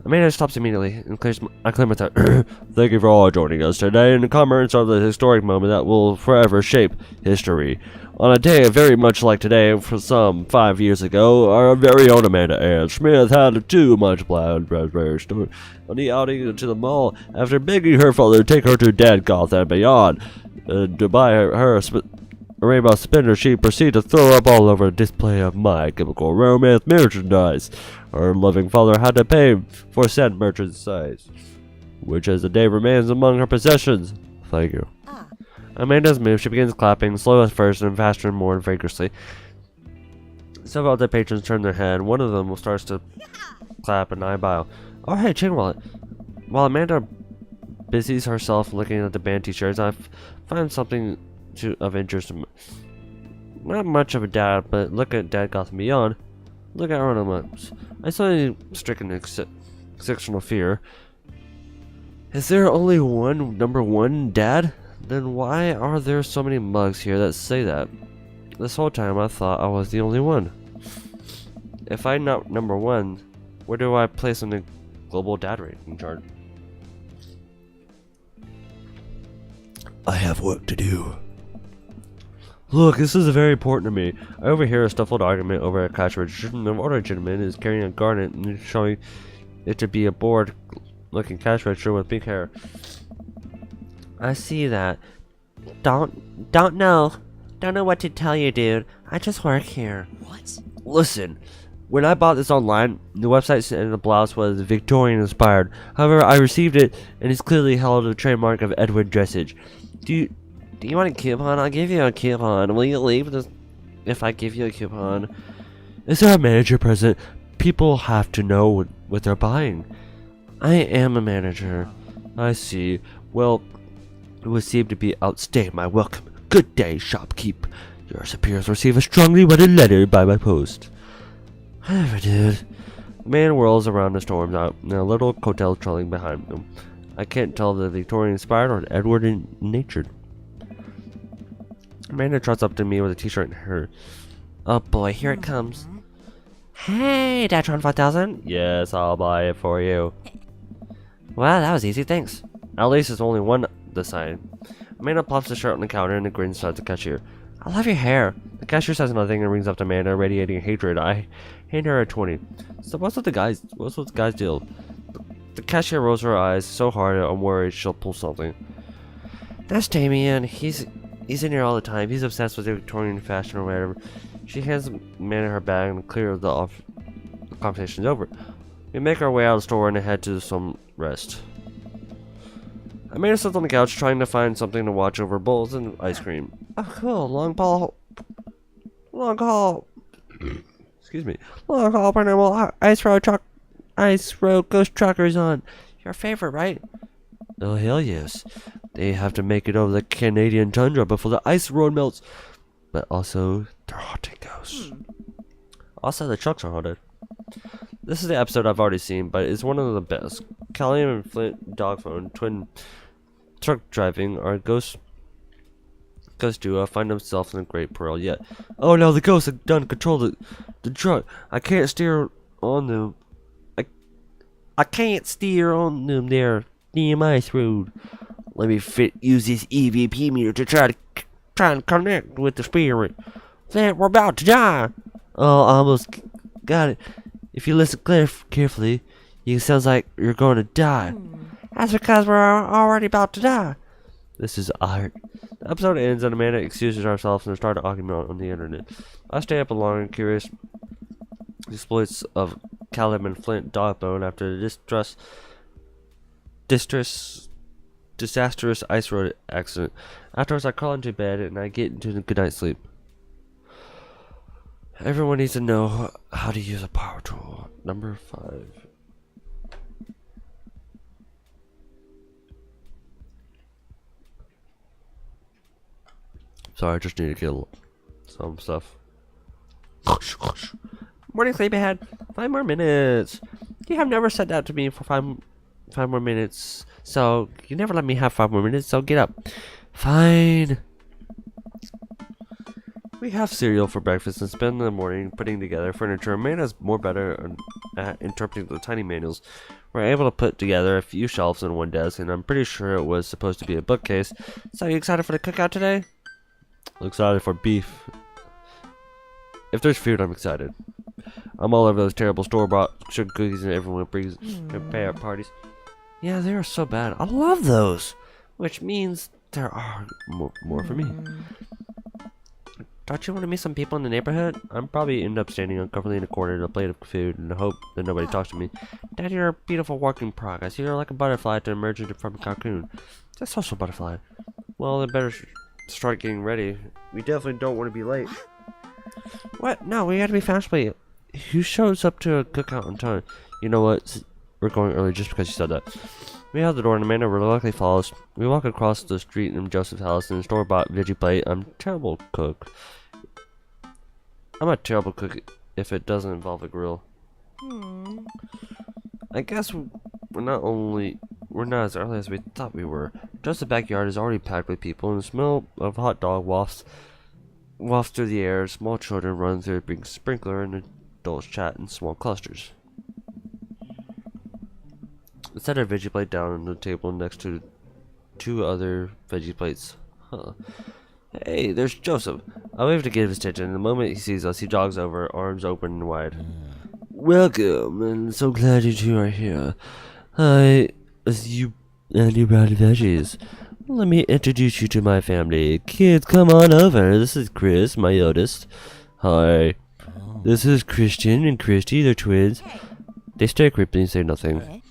Amanda stops immediately and I clear my throat. Thank you for all joining us today in the commemoration of the historic moment that will forever shape history. On a day very much like today, for some 5 years ago, our very own Amanda Ann Smith had too much blood raspberry story on the outing to the mall after begging her father to take her to Dad Goth and beyond. To buy her a rainbow spinner, she proceeded to throw up all over a display of My Chemical Romance merchandise. Her loving father had to pay for said merchandise, which as the day remains among her possessions. Thank you. Amanda's move, she begins clapping, slow at first and faster and more vigorously. Several other patrons turn their head. One of them starts to clap and I bow. Oh, hey, Chain Wallet. While Amanda busies herself looking at the band t-shirts, I find something of interest. Not much of a dad, but look at Dad Gotham Beyond. Look at ornaments. I suddenly stricken exceptional fear. Is there only one number 1 dad? Then why are there so many mugs here that say that? This whole time I thought I was the only one. If I'm not number 1, where do I place on the global dad ranking chart? I have work to do. Look, this is very important to me. I overhear a scuffled argument over a cash register. The older gentleman is carrying a garnet and showing it to be a bored-looking cash register with pink hair. I see that. Don't know what to tell you, dude. I just work here. What? Listen, when I bought this online, the website and the blouse was Victorian inspired. However, I received it and it's clearly held a trademark of Edward Dressage. Do you want a coupon? I'll give you a coupon. Will you leave this if I give you a coupon? Is there a manager present? People have to know what they're buying. I am a manager. I see. Well, it would seem to be outstay my welcome. Good day, shopkeep. Your superiors receive a strongly worded letter by my post. Whatever, dude. The man whirls around and storms out, and a little coattail trailing behind him. I can't tell the Victorian inspired or Edward natured. Amanda trots up to me with a t-shirt in her. Oh boy, here it comes. Hey, Datron 5000. Yes, I'll buy it for you. Well, that was easy, thanks. At least it's only one this side. Amanda plops the shirt on the counter and grins at the cashier. I love your hair. The cashier says nothing and rings up to Amanda, radiating hatred. I hand her a 20. So what's with the guys deal? The cashier rolls her eyes so hard I'm worried she'll pull something. That's Damien. He's in here all the time. He's obsessed with Victorian fashion or whatever. She hands Amanda her bag and clear the conversation's over. We make our way out of the store and head to some rest. Amanda sits on the couch trying to find something to watch over bowls and ice cream. Oh cool, long haul. Excuse me. Long haul Pineapple Ice Road Ghost Truckers on. Your favorite, right? Oh hell yes. They have to make it over the Canadian tundra before the ice road melts. But also, they're haunted ghosts. Also, the trucks are haunted. This is the episode I've already seen, but it's one of the best. Callie and Flint Dogphone, twin truck driving, are ghost duo, find themselves in a great peril yet. Oh no, the ghosts have done control the truck. I can't steer on them. I can't steer on them there. Damn ice road. Let me use this EVP meter to try and connect with the spirit. Flint, we're about to die. Oh, I almost got it. If you listen carefully, it sounds like you're going to die. That's because we're already about to die. This is art. The episode ends and Amanda excuses herself and start an argument on the internet. I stay up along and curious exploits of Callum and Flint Dogbone after the disastrous ice road accident. Afterwards, I crawl into bed and I get into a good night's sleep. Everyone needs to know how to use a power tool. Number 5. Sorry, I just need to kill some stuff. Morning, sleepyhead. 5 more minutes. You have never said that to me for 5 more minutes. So, you never let me have 5 more minutes, so get up. Fine. We have cereal for breakfast and spend the morning putting together furniture. Amanda's more better at interpreting the tiny manuals. We're able to put together a few shelves on one desk, and I'm pretty sure it was supposed to be a bookcase. So, you excited for the cookout today? I'm excited for beef. If there's food, I'm excited. I'm all over those terrible store-bought sugar cookies and everyone brings pay at parties. Yeah, they are so bad. I love those. Which means there are more for me. Don't you want to meet some people in the neighborhood? I'm probably end up standing uncomfortably in a corner with a plate of food and hope that nobody talks to me. Dad, you're a beautiful work in progress. You're like a butterfly to emerge from a cocoon. It's a social butterfly. Well, then better start getting ready. We definitely don't want to be late. What? No, we gotta be fast, please. Who shows up to a cookout on time? You know what? We're going early just because you said that. We have the door and Amanda reluctantly follows. We walk across the street in Joseph's house and store-bought veggie plate. I'm a terrible cook. I'm a terrible cook if it doesn't involve a grill. I guess we're not as early as we thought we were. Just the backyard is already packed with people, and the smell of hot dog wafts through the air. Small children run through a big sprinkler, and adults chat in small clusters. I set our veggie plate down on the table next to 2 other veggie plates. Huh. Hey, there's Joseph. I wave to get his attention, and the moment he sees us, he jogs over, arms open and wide. Welcome, and so glad you two are here. Hi, you and you brought veggies. Let me introduce you to my family. Kids, come on over. This is Chris, my oldest. Hi. This is Christian and Christy, they're twins. They stare creepily and say nothing.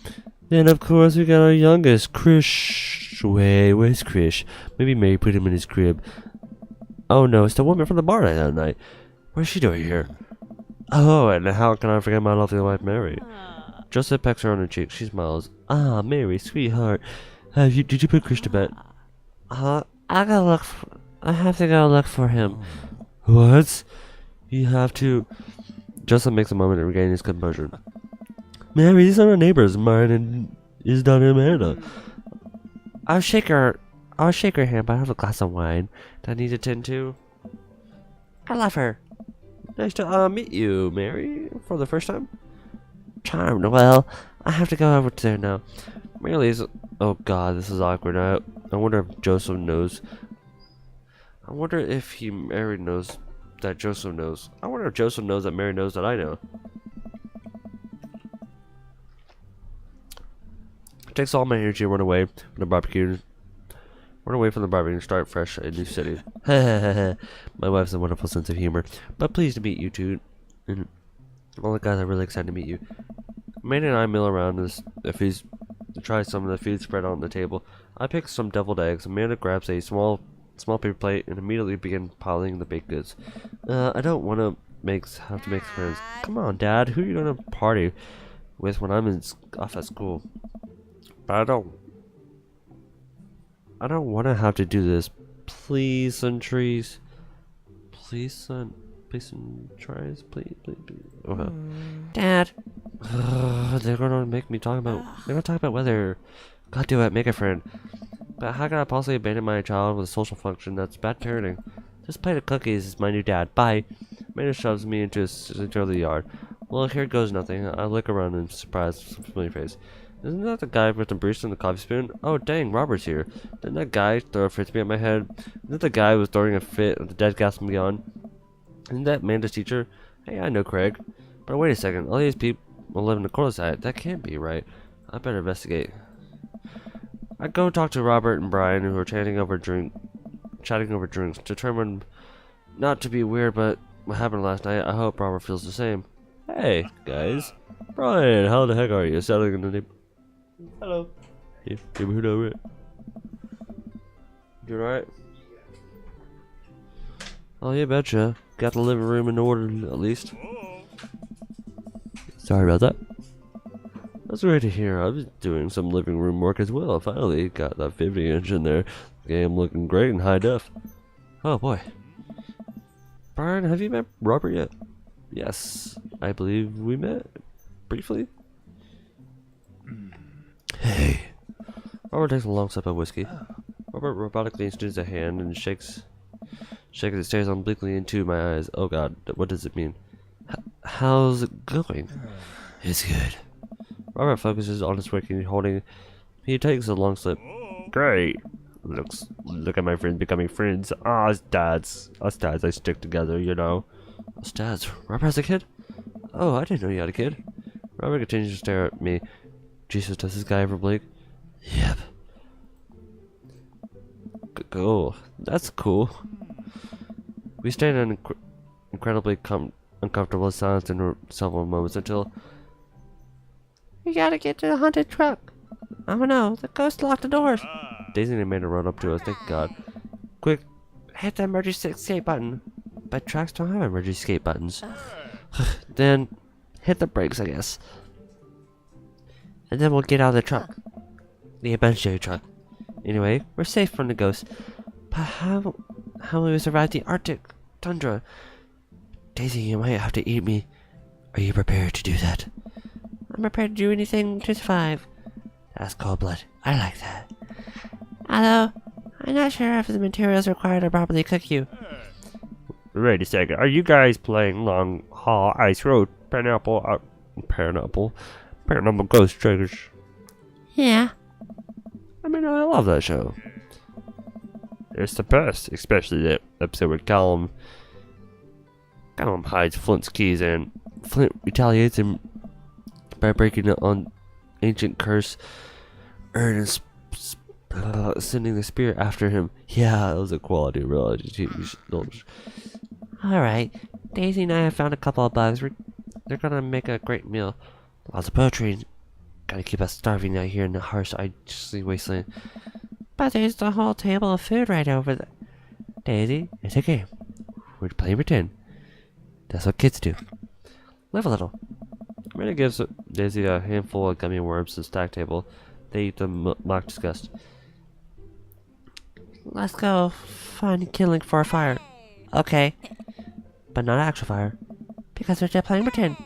Then, of course, we got our youngest, Krish. Where's Krish? Maybe Mary put him in his crib. Oh no, it's the woman from the bar that night. What's she doing here? Oh, and how can I forget my lovely wife, Mary? Joseph pecks her on her cheek. She smiles. Ah, Mary, sweetheart. Did you put Krish to bed? I have to go look for him. What? You have to... Joseph makes a moment to regain his composure. Mary, these are our neighbors, mine and his daughter Amanda. I'll shake her hand, but I have a glass of wine that I need to tend to. I love her. Nice to meet you, Mary, for the first time. Charmed. Well, I have to go over to there now. Mary's. Oh God, this is awkward. I wonder if Joseph knows. I wonder if Mary knows that Joseph knows. I wonder if Joseph knows that Mary knows that I know. It takes all my energy to run away from the barbecue. Run away from the barbecue and start fresh in a new city. My wife has a wonderful sense of humor. But pleased to meet you two. And all the guys are really excited to meet you. Amanda and I mill around to try some of the food spread on the table. I pick some deviled eggs. Amanda grabs a small paper plate and immediately begins piling the baked goods. I don't want to have to make friends. Come on, Dad. Who are you gonna party with when I'm off at school? But I don't want to have to do this. Please, son trees. Please, son trees. Please. Okay. Dad. They're gonna make me talk about. They're gonna talk about weather. God do it. Make a friend. But how can I possibly abandon my child with a social function? That's bad parenting. This plate of cookies is my new dad. Bye. Amanda shoves me into the yard. Well, here goes nothing. I look around in surprise, familiar face. Isn't that the guy with the barista and the coffee spoon? Oh dang, Robert's here. Didn't that guy throw a frisbee at my head? Isn't that the guy who was throwing a fit at the dead gasping beyond? Isn't that Amanda's teacher? Hey, I know Craig. But wait a second, all these people live in the cul-de-sac. That can't be right. I better investigate. I go talk to Robert and Brian, who are chatting over drinks, determined not to be weird, but what happened last night, I hope Robert feels the same. Hey, guys. Brian, how the heck are you? Settling in the neighborhood. Hello. Yeah, neighborhood over it. You alright? Oh, yeah, betcha. Got the living room in order, at least. Sorry about that. That's great to hear. I was doing some living room work as well. Finally got that 50-inch in there. Game looking great in high def. Oh boy. Brian, have you met Robert yet? Yes, I believe we met briefly. Hey. Robert takes a long sip of whiskey. Robert robotically extends a hand and shakes it, stares obliquely into my eyes. Oh God, what does it mean? How's it going? It's good. Robert focuses on his work and he takes a long sip. Great. Look at my friends becoming friends. Us dads, I stick together, you know. Us dads. Robert has a kid? Oh, I didn't know you had a kid. Robert continues to stare at me. Jesus, does this guy ever blink? Yep. Cool. That's cool. We stand in incredibly uncomfortable silence in several moments until... We gotta get to the haunted truck. Oh no, the ghost locked the doors. Daisy and Amanda run up to us, thank God. Quick, hit the emergency escape button. but tracks don't have emergency escape buttons. Then hit the brakes, I guess. And then we'll get out of the truck. The emergency truck. Anyway, we're safe from the ghosts. But how will we survive the Arctic tundra? Daisy, you might have to eat me. Are you prepared to do that? I'm prepared to do anything to survive. That's cold blood. I like that. Although, I'm not sure if the materials required to properly cook you. Wait a second. Are you guys playing Long Haul Ice Road Pineapple Ghost Triggers? Yeah. I mean, I love that show. It's the best, especially that episode where Callum hides Flint's keys and Flint retaliates him by breaking it on ancient curse urn and sending the spirit after him. Yeah, that was a quality reality TV show. Alright, Daisy and I have found a couple of bugs. They're gonna make a great meal. Lots of poetry. Gotta keep us starving out here in the harsh, icy wasteland. But there's the whole table of food right over there. Daisy, it's a game. We're playing pretend. That's what kids do. Live a little. Amanda gives Daisy a handful of gummy worms to the stack table. They eat them mock disgust. Let's go find killing for a fire. Okay. But not actual fire. Because we're just playing pretend.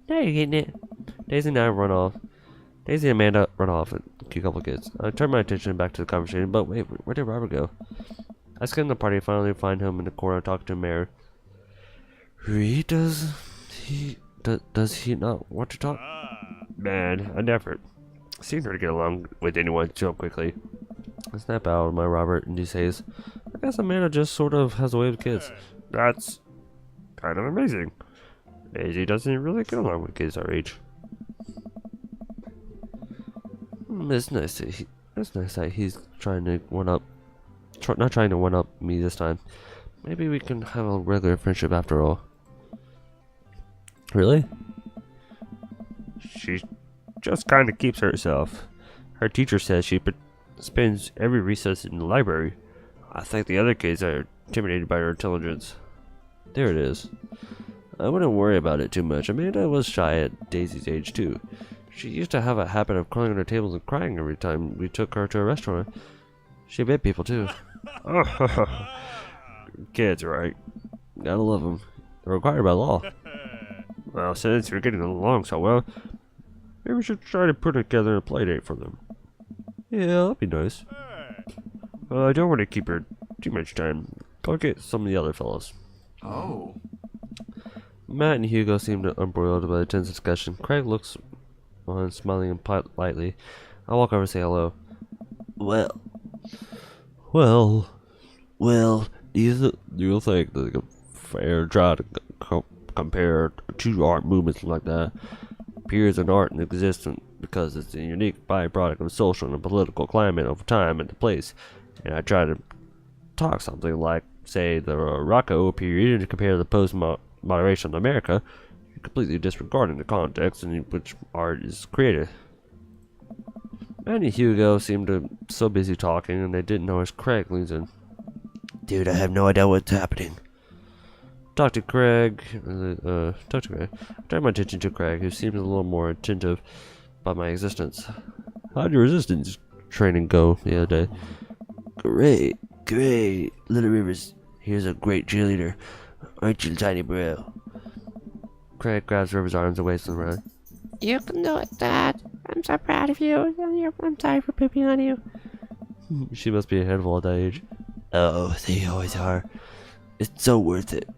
Now you're getting it. Daisy and I run off. Daisy and Amanda run off and a couple kids. I turn my attention back to the conversation, but wait, where did Robert go? I skim the party, finally find him in the corner talking to Mayor. Reed, does he not want to talk? Man, I never seen her to get along with anyone so quickly. I snap out of my Robert and he says, I guess Amanda just sort of has a way with kids. That's kind of amazing. Daisy doesn't really get along with kids our age. It's nice that he's trying to not trying to one up me this time. Maybe we can have a regular friendship after all. Really? She just kind of keeps herself. Her teacher says she spends every recess in the library. I think the other kids are intimidated by her intelligence. There it is. I wouldn't worry about it too much. Amanda was shy at Daisy's age too. She used to have a habit of crawling under tables and crying every time we took her to a restaurant. She bit people too. Kids, right? Gotta love them. They're required by law. Well, since we're getting along so well, maybe we should try to put together a play date for them. Yeah, that'd be nice. I don't want to keep her too much time. Go get some of the other fellows. Oh. Matt and Hugo seem embroiled by the tense discussion. Craig looks on, smiling and politely. I walk over and say hello. Well, do you think that a fair try to compare two art movements like that appears in art and existence because it's a unique byproduct of social and political climate over time and the place, and I try to talk something like, say, the Rococo period and compare the post-moderation of America, completely disregarding the context in which art is created. Matt and Hugo seemed to so busy talking and they didn't notice Craig leans in. dude, I have no idea what's happening. Talk to Craig. I turn my attention to Craig, who seems a little more attentive about my existence. How'd your resistance training go the other day? Great. Little Rivers, here's a great cheerleader. Aren't you, tiny bro? Craig grabs River's arms and waves them around. You can do it, Dad. I'm so proud of you. I'm sorry for pooping on you. She must be a handful at that age. Oh, they always are. It's so worth it.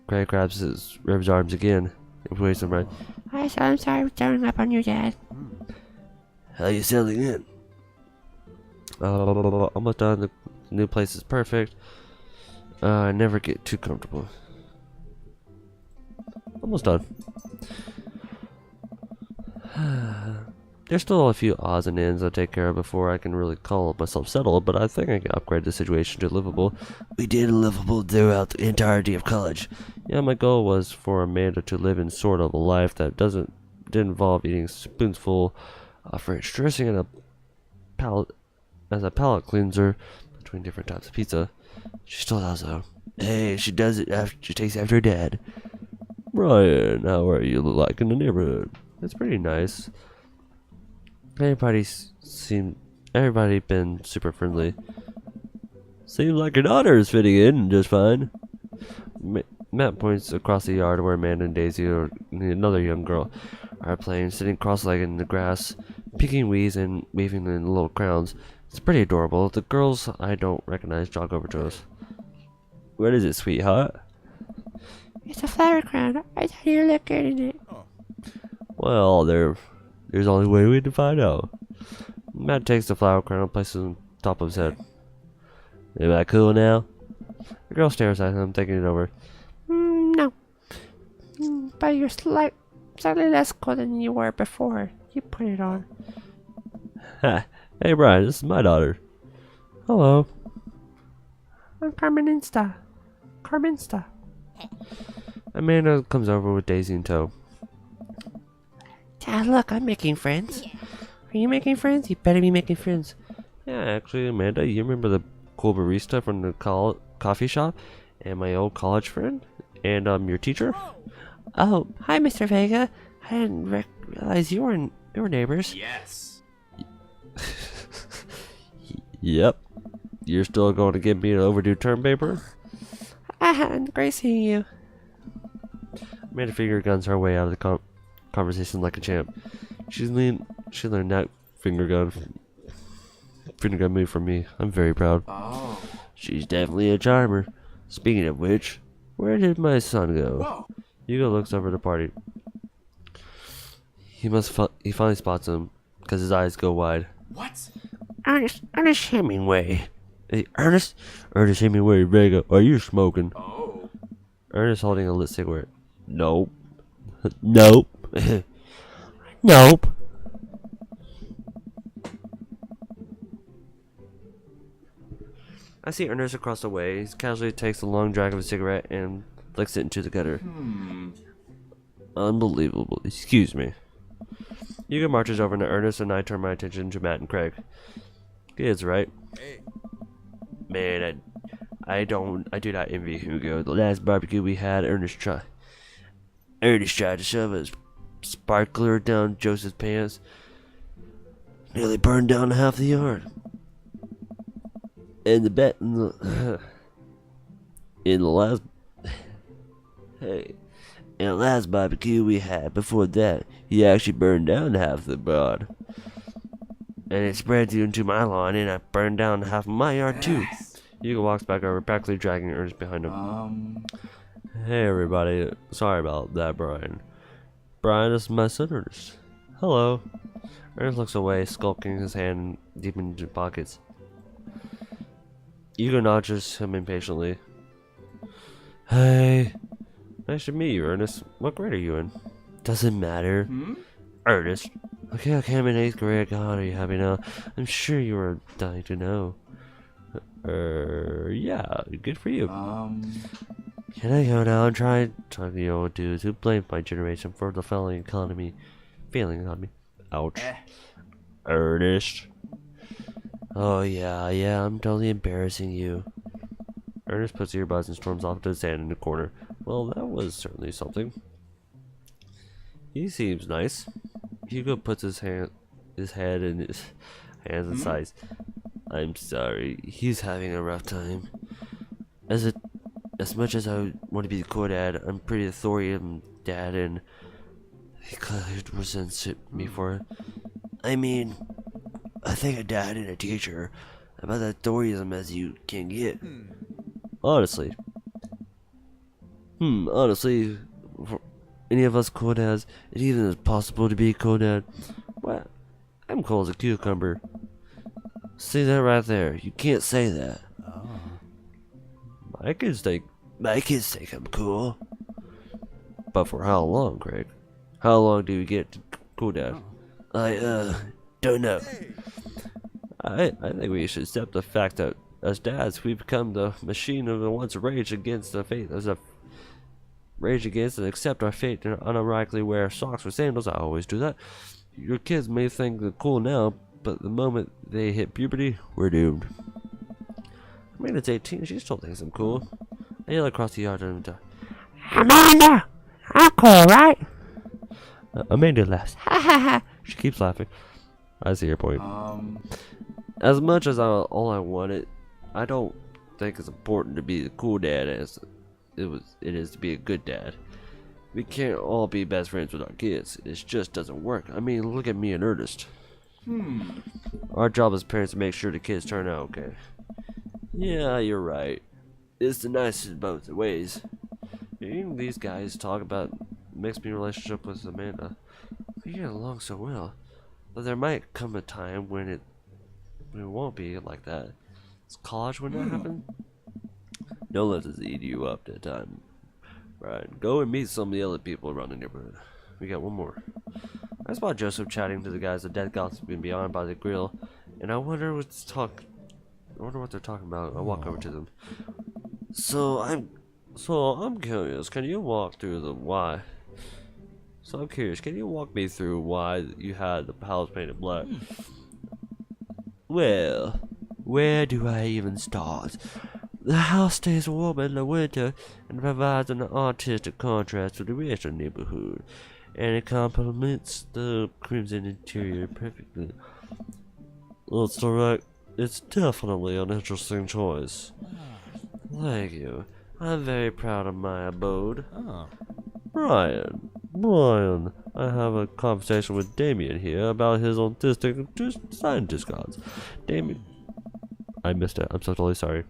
Craig grabs River's arms again and waves them around. I'm sorry for throwing up on you, Dad. How you settling in? Almost done. The new place is perfect. I never get too comfortable. Almost done. There's still a few odds and ends I take care of before I can really call myself settled, but I think I can upgrade the situation to livable. We did livable throughout the entirety of college. Yeah, my goal was for Amanda to live in sort of a life that didn't involve eating a spoonful of French dressing and a palate cleanser between different types of pizza. She still does though. Hey, she does it after she takes after her dad. Brian, how are you like in the neighborhood? It's pretty nice. Everybody been super friendly. Seems like your daughter is fitting in just fine. Matt points across the yard where Amanda and Daisy, or another young girl, are playing, sitting cross-legged in the grass, picking weeds and weaving in little crowns. It's pretty adorable. The girls I don't recognize jog over to us. What is it, sweetheart? It's a flower crown. I thought you looked good in it. Well, there's only one way to find out. Matt takes the flower crown and places it on top of his head. Am I cool now? The girl stares at him, thinking it over. No. But you're slightly less cool than you were before. You put it on. Ha! Hey Brian, this is my daughter. Hello. I'm Carmenista. Carmenista. Amanda comes over with Daisy in tow. Dad, look, I'm making friends. Are you making friends? You better be making friends. Yeah, actually, Amanda, you remember the cool barista from the coffee shop? And my old college friend? And your teacher? Oh, hi, Mr. Vega. I didn't realize you were neighbors. Yes. Yep. You're still going to give me an overdue term paper? Great seeing you. Amanda finger guns her way out of the conversation like a champ. She learned that finger gun move from me. I'm very proud. Oh. She's definitely a charmer. Speaking of which, where did my son go? Whoa. Hugo looks over the party. He finally spots him because his eyes go wide. What? Ernest Hemingway. Hey, Ernest Hemingway Vega, are you smoking? Oh. Ernest holding a lit cigarette. Nope. Nope. Nope. I see Ernest across the way. He casually takes a long drag of a cigarette and flicks it into the gutter. Unbelievable. Excuse me. Hugo marches over to Ernest and I turn my attention to Matt and Craig. Kids, right? Hey. Man, I do not envy Hugo. The last barbecue we had, Ernest tried to shove a sparkler down Joseph's pants. Nearly burned down half the yard. And the bet in the last barbecue we had before that, he actually burned down half the yard. And it spread into my lawn, and I burned down half of my yard too. Hugo walks back over, practically dragging Ernest behind him. Hey everybody, sorry about that, Brian. Brian, this is my son Ernest. Hello. Ernest looks away, skulking his hand deep into his pockets. Hugo nudges him impatiently. Hey. Nice to meet you, Ernest. What grade are you in? Doesn't matter. Ernest. Okay, I'm in 8th grade. God, are you happy now? I'm sure you were dying to know. Yeah, good for you. Can I go now and try talking to the old dudes who blame my generation for the failing economy? Ouch. Ernest. Oh yeah, I'm totally embarrassing you. Ernest puts earbuds and storms off to stand in the corner. Well, that was certainly something. He seems nice. Hugo puts his head in his hands and sighs. I'm sorry, he's having a rough time. As much as I want to be the cool dad, I'm pretty authoritative dad, and he clearly resents me for it. I mean, I think a dad and a teacher about that authoritarism as you can get. Honestly, for any of us cool dads, it even is possible to be a cool dad. Well, I'm cool as a cucumber. See that right there? You can't say that. My kids think I'm cool. But for how long, Craig? How long do we get to cool dad? I don't know. I think we should accept the fact that as dads, we become the machine of the ones rage against the fate. Rage against and accept our fate and unironically wear socks or sandals. I always do that. Your kids may think they're cool now, but the moment they hit puberty, we're doomed. Amanda's 18. She still thinks I'm cool. I yell across the yard and Amanda! I'm cool, right? Amanda laughs. Ha ha ha. She keeps laughing. I see your point. As much as all I wanted, I don't think it's important to be the cool dad as it is to be a good dad. We can't all be best friends with our kids. It just doesn't work. I mean, look at me and Ernest. Our job as parents to make sure the kids turn out okay. Yeah, you're right. It's the nicest in both ways. Hearing these guys talk about mixed me relationship with Amanda, we get along so well. But there might come a time when it won't be like that. Is college when that happen? Don't let this eat you up that time. Right, go and meet some of the other people around the neighborhood. We got one more. I spot Joseph chatting to the guys at Dead Gotham and Beyond by the grill, and I wonder what they're talking about. I walk over to them. So I'm curious. Can you walk through the why? So I'm curious. Can you walk me through why you had the house painted black? Well, where do I even start? The house stays warm in the winter and provides an artistic contrast to the rest of the neighborhood, and it complements the crimson interior perfectly. It's definitely an interesting choice. Thank you. I'm very proud of my abode. Brian, I have a conversation with Damien here about his autistic design discards. Damien, I missed it. I'm so totally sorry.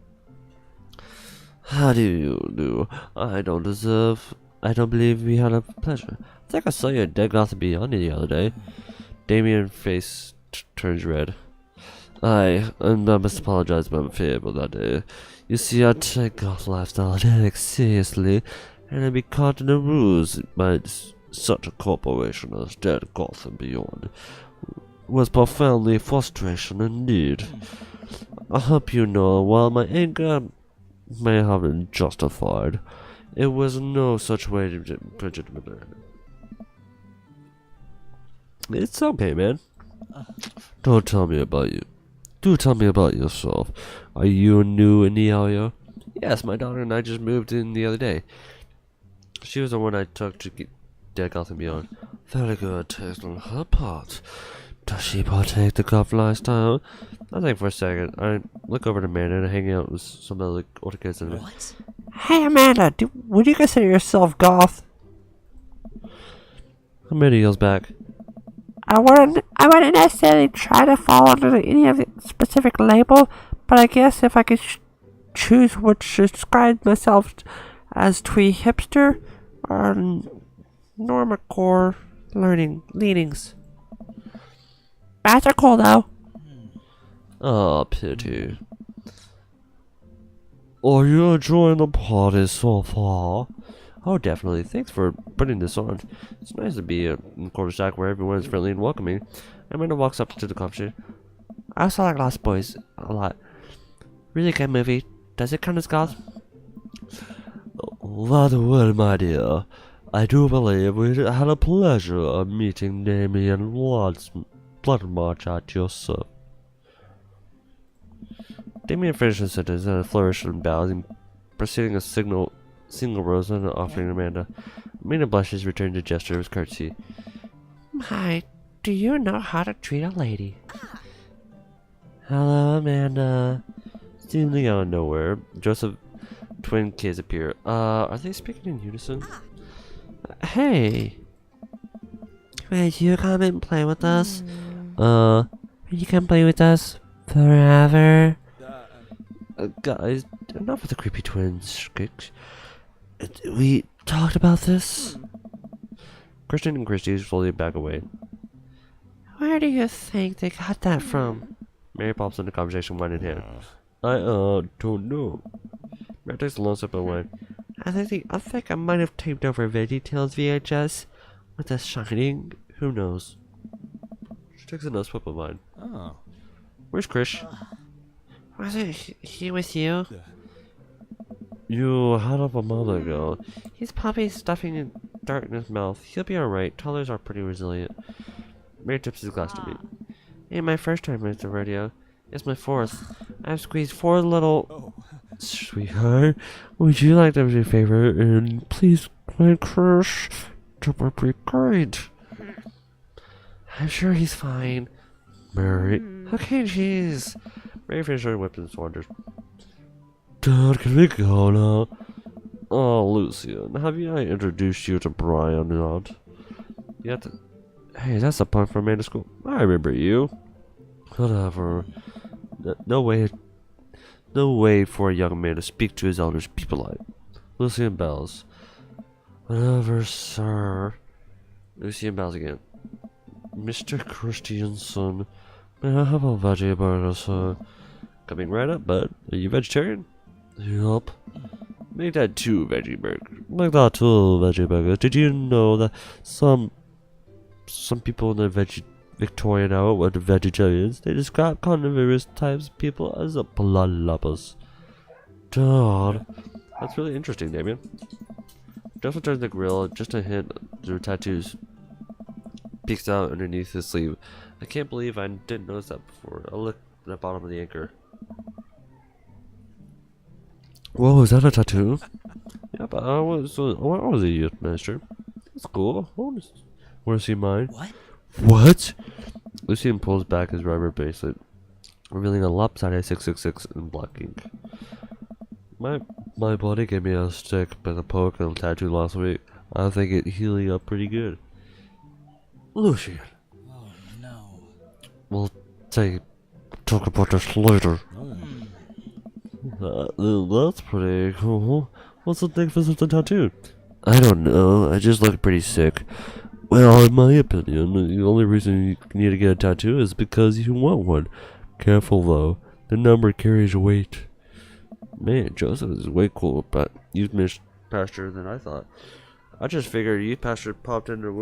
How do you do? I don't believe we had a pleasure. I think I saw you at Dead Gotham Beyond the other day. Damien's face turns red. I must apologize about my fear that day. You see, I take Goth lifestyle seriously, and I be caught in the rules by such a corporation as Dead Gotham Beyond. It was profoundly frustration indeed. I hope you know, while my anger may have been justified, it was no such way to legitimate. It's okay, man. Don't tell me about you. Do tell me about yourself. Are you new in the area? Yes, my daughter and I just moved in the other day. She was the one I took to get Dead Gotham Beyond. Very good taste on her part. Does she partake the golf lifestyle? I think for a second. I look over to Amanda and hang out with some of the older kids. What? Hey Amanda, would you consider yourself goth? Amanda yells back. I wouldn't necessarily try to fall under any of the specific label, but I guess if I could choose which to describe myself as twee hipster or normacore leanings. Bats are cool though. Oh, pity. Are you enjoying the party so far? Oh, definitely. Thanks for putting this on. It's nice to be in Quarterstack where everyone is friendly and welcoming. Amanda walks up to the coffee. I also like Lost Boys a lot. Really good movie. Does it count as goth? Rather well, my dear. I do believe we had a pleasure of meeting Damien Bloodmarch at your service. Damien finishes the sentence and a flourish and bows, and proceeding a single rose and offering Amanda. Amanda blushes, returning the gesture of courtesy. Hi, do you know how to treat a lady? Hello, Amanda. Seemingly out of nowhere, Joseph twin kids appear. Are they speaking in unison? Hey, will you come and play with us? Will you come play with us forever? Guys, enough with the creepy twins. We talked about this? Christian and Christy slowly back away. Where do you think they got that from? Mary pops into conversation, wine in hand. I don't know. Mary takes a long sip of wine. I think I might have taped over VeggieTales VHS with The Shining. Who knows? She takes another sip of wine. Oh. Where's Chris? Wasn't he with you? You had up a moment ago. He's probably stuffing a dart in his mouth. He'll be alright. Toddlers are pretty resilient. Mary tips his glass to me. Ain't my first time at the rodeo. It's my fourth. I've squeezed 4 little... Sweetheart, would you like to do a favor and please my crush? That would be great. I'm sure he's fine. Mary. Okay, jeez. Mary finished her weapons wonders. Dad, can we go now? Oh, Lucian, have I introduced you to Brian yet? You have to... Hey, that's a punk from Amanda School. I remember you. Whatever. No way for a young man to speak to his elders. Be polite. Lucian bows. Whatever, sir. Lucian bows again. Mr. Christiansen, may I have a veggie burger, sir? Coming right up, bud. Are you vegetarian? Yup. Make that 2 veggie burgers. Make that 2 veggie burgers. Did you know that some people in the Victorian era were the vegetarians? They describe carnivorous types of people as a blood lovers. God. That's really interesting, Damien. Joseph turns the grill, just a hint through tattoos. Peeks out underneath his sleeve. I can't believe I didn't notice that before. I'll look at the bottom of the anchor. Whoa, is that a tattoo? Yeah, but I was a youth minister. That's cool. Wanna see mine? What? Lucian pulls back his rubber bracelet, revealing a lopsided 666 in black ink. My buddy gave me a stick and a poke and a tattoo last week. I think it healing up pretty good. Lucian. Oh no. We'll talk about this later. That's pretty cool. What's the thing for the tattoo? I don't know. I just look pretty sick. Well, in my opinion, the only reason you need to get a tattoo is because you want one. Careful though, the number carries weight. Man, Joseph is way cool, but youth pastor than I thought. I just figured youth pastor popped out of the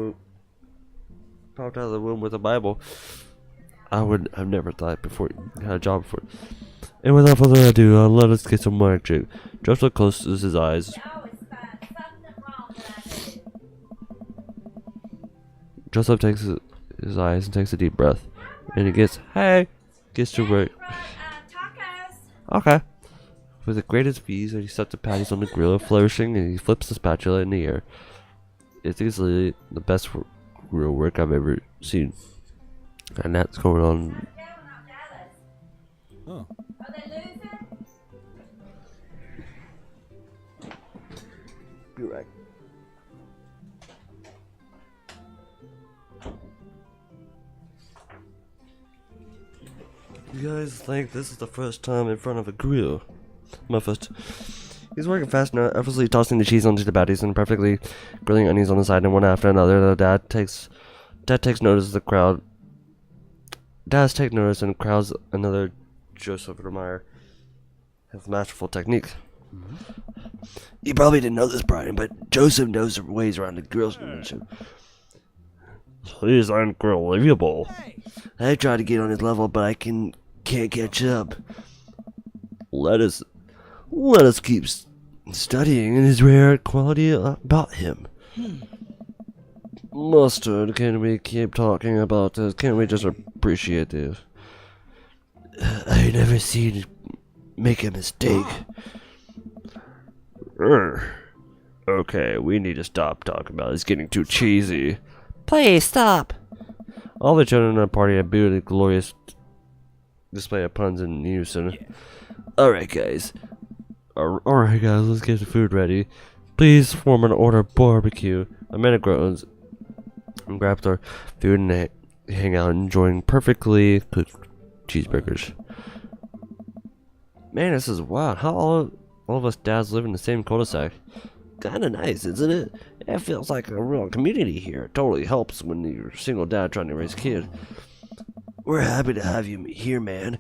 womb with a Bible. I've never thought before you had a job before. And without further ado, let us get some more action. Joseph closes his eyes. Joseph takes his eyes and takes a deep breath. And he gets to work. Okay. With the greatest ease, he sets the patties on the grill, flourishing, and he flips the spatula in the air. It's easily the best grill work I've ever seen. And that's going on. Oh. Be right. You guys think this is the first time in front of a grill? My first. He's working fast now, effortlessly tossing the cheese onto the patties and perfectly grilling onions on the side and one after another. Dad takes notice of the crowd. Dad takes notice and crowds another Joseph admire his masterful technique. You probably didn't know this, Brian, but Joseph knows the ways around the grill. He's unbelievable. I tried to get on his level, but I can't catch up. Let us keep studying and his rare quality about him. Mustard, can we keep talking about this? Can't we just appreciate this? I never seen him make a mistake. Okay, we need to stop talking about it. It's getting too cheesy. Please stop. All the children in the party have booed a glorious display of puns in unison. Alright, guys. Alright, guys, let's get the food ready. Please form an order of barbecue. Amanda groans and grabs our food and they hang out enjoying perfectly cooked cheeseburgers. Man, this is wild. How all of us dads live in the same cul-de-sac. Kinda nice, isn't it? It feels like a real community here. It totally helps when you're a single dad trying to raise a kid. We're happy to have you here, man.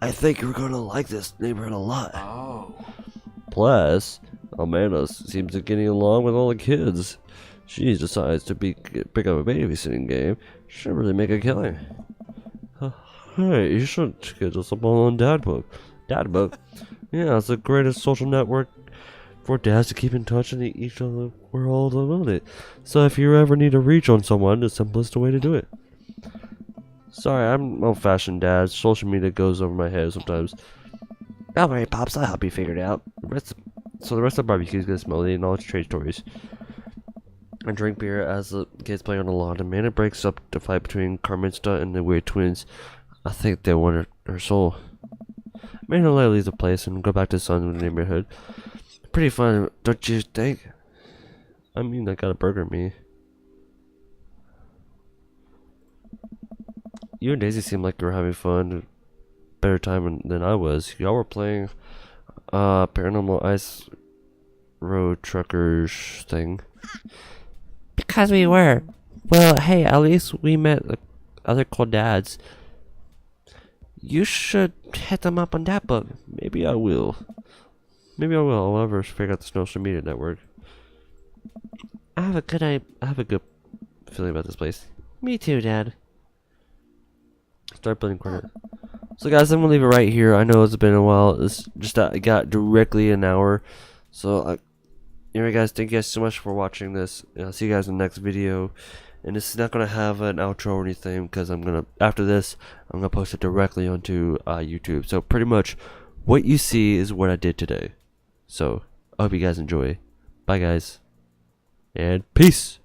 I think you're gonna like this neighborhood a lot. Plus, Amanda seems to be getting along with all the kids. She decides to pick up a babysitting game. Should really make a killing. Hey, you should get us up on Dadbook. Dadbook? Yeah, it's the greatest social network for dads to keep in touch and each other. We're all about it. So if you ever need to reach on someone, the simplest way to do it. Sorry, I'm old-fashioned, Dad. Social media goes over my head sometimes. Don't worry, Pops. I'll help you figure it out. So the rest of the barbecue is gonna smell the knowledge trade stories. I drink beer as the kids play on the lawn. Amanda breaks up the fight between Carmensta and the weird twins. I think they want her soul. Amanda leaves the place and go back to Sun's neighborhood. Pretty fun, don't you think? I mean, I got a burger me. You and Daisy seem like you were having fun. Better time than I was. Y'all were playing Paranormal Ice Road Truckers thing. Because we were. Well, hey, at least we met other cool dads. You should hit them up on that book. Maybe I will. I'll never figure out the social media network. I have a good Feeling about this place. Me too, Dad. Start building credit. So guys, I'm gonna leave it right here. I know it's been a while. It's just that I got directly an hour. So anyway guys, thank you guys so much for watching this. I'll see you guys in the next video. And this is not gonna have an outro or anything because after this I'm gonna post it directly onto YouTube. So pretty much what you see is what I did today. So I hope you guys enjoy. Bye guys. And peace.